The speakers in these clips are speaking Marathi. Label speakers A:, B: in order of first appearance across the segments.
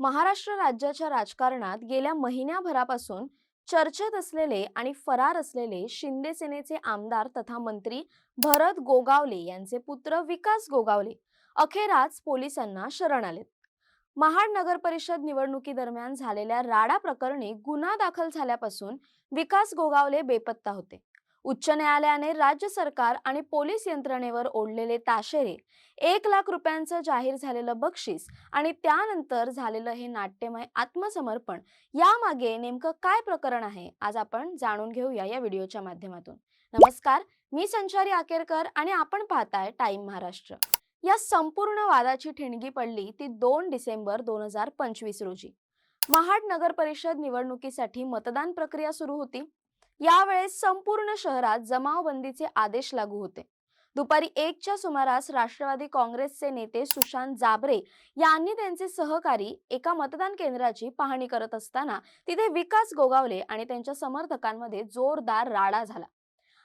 A: महाराष्ट्र राज्याच्या राजकारणात गेल्या महिन्याभरापासून चर्चेत असलेले आणि फरार असलेले शिंदे सेनेचे आमदार तथा मंत्री भरत गोगावले यांचे पुत्र विकास गोगावले अखेर आज पोलिसांना शरण आलेत. महाड नगर परिषद निवडणुकीदरम्यान झालेल्या राडा प्रकरणी गुन्हा दाखल झाल्यापासून विकास गोगावले बेपत्ता होते. उच्च न्यायालयाने राज्य सरकार आणि पोलीस यंत्रणेवर ओढलेले ताशेरे, 1 लाख रुपयांचं जाहीर झालेलं बक्षीस आणि त्यानंतर झालेलं हे नाट्यमय आत्मसमर्पण, यामागे नेमकं काय प्रकरण आहे, आज आपण जाणून घेऊया या व्हिडिओच्या माध्यमातून. नमस्कार, मी संचारी आकेरकर आणि आपण पाहताय टाइम महाराष्ट्र. या संपूर्ण वादाची ठिणगी पडली ती 2 डिसेंबर 2025 रोजी. महाड नगर परिषद निवडणुकीसाठी मतदान प्रक्रिया सुरू होती. यावेळेस संपूर्ण शहरात जमावबंदीचे आदेश लागू होते. दुपारी 1च्या सुमारास राष्ट्रवादी काँग्रेसचे नेते सुशांत जाबरे यांनी त्यांचे सहकारी एका मतदान केंद्राची पाहणी करत असताना तिथे विकास गोगावले आणि त्यांच्या समर्थकांमध्ये जोरदार राडा झाला.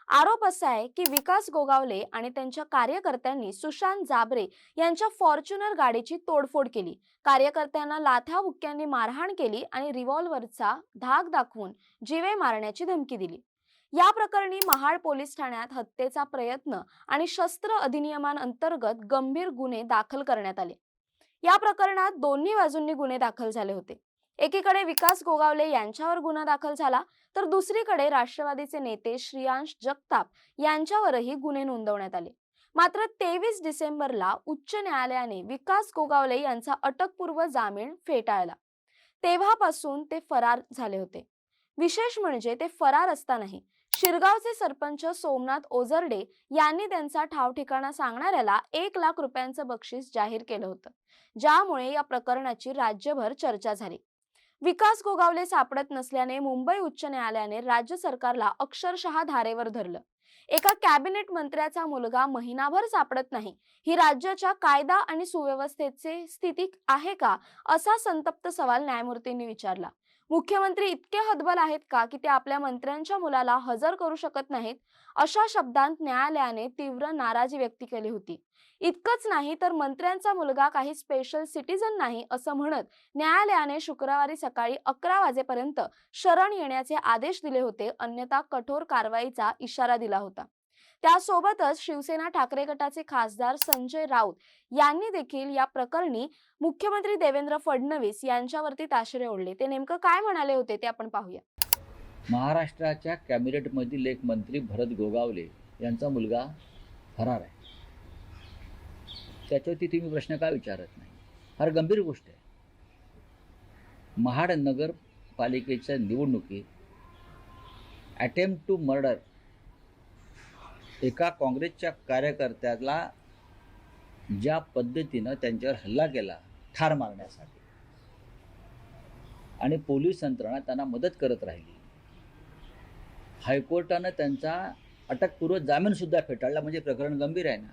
A: आरोप असा आहे की विकास गोगावले आणि त्यांच्या कार्यकर्त्यांनी सुशांत जाबरे यांच्या फॉर्च्युनर गाडीची तोडफोड केली. कार्यकर्त्यांना लाथ्या बुक्क्यांनी मारहाण केली आणि रिव्हॉल्व्हरचा धाक दाखवून जीवे मारण्याची धमकी दिली. या प्रकरणी महाड पोलीस ठाण्यात हत्येचा प्रयत्न आणि शस्त्र अधिनियमांतर्गत गंभीर गुन्हे दाखल करण्यात आले. या प्रकरणात दोन्ही बाजूंनी गुन्हे दाखल झाले होते. एकीकडे विकास गोगावले यांच्यावर गुन्हा दाखल झाला, तर दुसरीकडे राष्ट्रवादीचे नेते श्रेयांश जगताप यांच्यावरही गुन्हे नोंदवण्यात आले. मात्र 23 डिसेंबरला उच्च न्यायालयाने विकास गोगावले यांचा अटकपूर्व जामीन फेटाळला. तेव्हापासून ते फरार झाले होते. विशेष म्हणजे ते फरार असतानाही शिरगावचे सरपंच सोमनाथ ओझरडे यांनी त्यांचा ठाव ठिकाणा सांगणाऱ्याला 1 लाख रुपयांचं बक्षीस जाहीर केलं होतं, ज्यामुळे या प्रकरणाची राज्यभर चर्चा झाली. विकास गोगावले सापडत नसल्याने मुंबई उच्च न्यायालयाने राज्य सरकारला अक्षरशः धारेवर धरलं. एका कॅबिनेट मंत्र्याचा मुलगा महिनाभर सापडत नाही, ही राज्याच्या कायदा आणि सुव्यवस्थेची स्थिती आहे का, असा संतप्त सवाल न्यायमूर्तींनी विचारला. मुख्यमंत्री इतके हतबल आहेत का की ते आपल्या मंत्र्यांच्या मुलाला हजर करू शकत नाहीत, अशा शब्दांत न्यायालयाने तीव्र नाराजी व्यक्त केली होती. इतकंच नाही तर मंत्र्यांचा मुलगा काही स्पेशल सिटीजन नाही असं म्हणत न्यायालयाने शुक्रवारी सकाळी 11 वाजेपर्यंत शरण येण्याचे आदेश दिले होते, अन्यथा कठोर कारवाईचा इशारा दिला होता. त्यासोबतच शिवसेना ठाकरे गटाचे खासदार संजय राऊत यांनी देखील या प्रकरणी मुख्यमंत्री देवेंद्र फडणवीस यांच्यावरती ताशेरे ओढले. ते नेमकं काय म्हणाले होते ते आपण पाहूया.
B: महाराष्ट्राच्या कॅबिनेटमधील एक मंत्री भरत गोगावले यांचा मुलगा फरार आहे. त्याच्यावरती तुम्ही प्रश्न का विचारत नाही? फार गंभीर गोष्ट आहे. महाड नगरपालिकेच्या निवडणुकीत अटेम्प्ट टू मर्डर एका काँग्रेसच्या कार्यकर्त्याला ज्या पद्धतीनं त्यांच्यावर हल्ला केला ठार मारण्यासाठी, आणि पोलीस यंत्रणा त्यांना मदत करत राहिली. हायकोर्टानं त्यांचा अटकपूर्व जामीनसुद्धा फेटाळला. म्हणजे प्रकरण गंभीर आहे ना.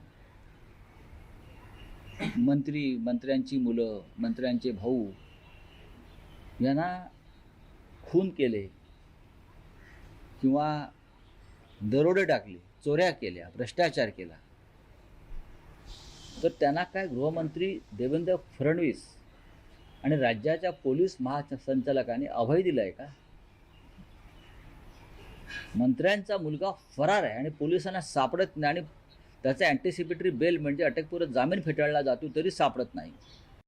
B: मंत्र्यांची मुलं, मंत्र्यांचे भाऊ यांना खून केले किंवा दरोडे टाकले, चोऱ्या केल्या, भ्रष्टाचार केला, तर त्यांना काय गृहमंत्री देवेंद्र फडणवीस आणि राज्याच्या पोलीस महासंचालकांनी अभय दिलं आहे का? मंत्र्यांचा मुलगा फरार आहे आणि पोलिसांना सापडत नाही, आणि त्याचा अँटिसिपेटरी बेल म्हणजे अटकपूर्व जामीन फेटाळला जातो तरी सापडत नाही.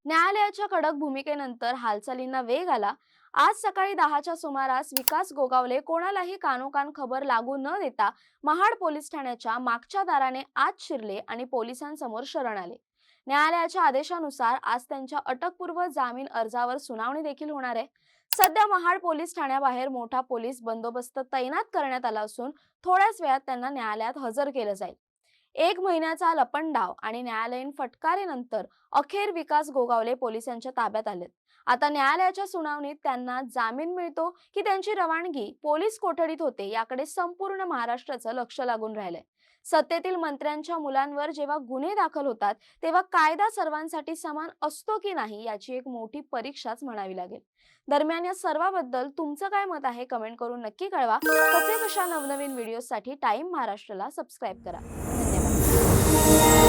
A: न्यायालयाच्या कडक भूमिकेनंतर हालचालींना वेग आला. आज सकाळी 10च्या सुमारास विकास गोगावले कोणालाही कानोकान खबर लागू न देता महाड पोलीस ठाण्याच्या मागच्या दाराने आत शिरले आणि पोलिसांसमोर शरण आले. न्यायालयाच्या आदेशानुसार आज त्यांच्या अटकपूर्व जामीन अर्जावर सुनावणी देखील होणार आहे. सध्या महाड पोलीस ठाण्याबाहेर मोठा पोलीस बंदोबस्त तैनात करण्यात आला असून थोड्याच वेळात त्यांना न्यायालयात हजर केलं जाईल. 1 महिन्याचा लपंडाव आणि न्यायालयीन फटकारेनंतर अखेर विकास गोगावले पोलिसांच्या ताब्यात आलेत. आता न्यायालयाच्या सुनावणीत त्यांना जामीन मिळतो की त्यांची रवानगी पोलीस कोठडीत होते, याकडे संपूर्ण महाराष्ट्राचं लक्ष लागून राहिलंय. सत्तेतील मंत्र्यांच्या मुलांवर जेव्हा गुन्हे दाखल होतात तेव्हा कायदा सर्वांसाठी समान असतो की नाही, याची एक मोठी परीक्षाच म्हणावी लागेल. दरम्यान या सर्वाबद्दल तुमचं काय मत आहे, कमेंट करून नक्की कळवा. तसेच अशा नवनवीन व्हिडिओसाठी टाइम महाराष्ट्राला सबस्क्राईब करा. धन्यवाद.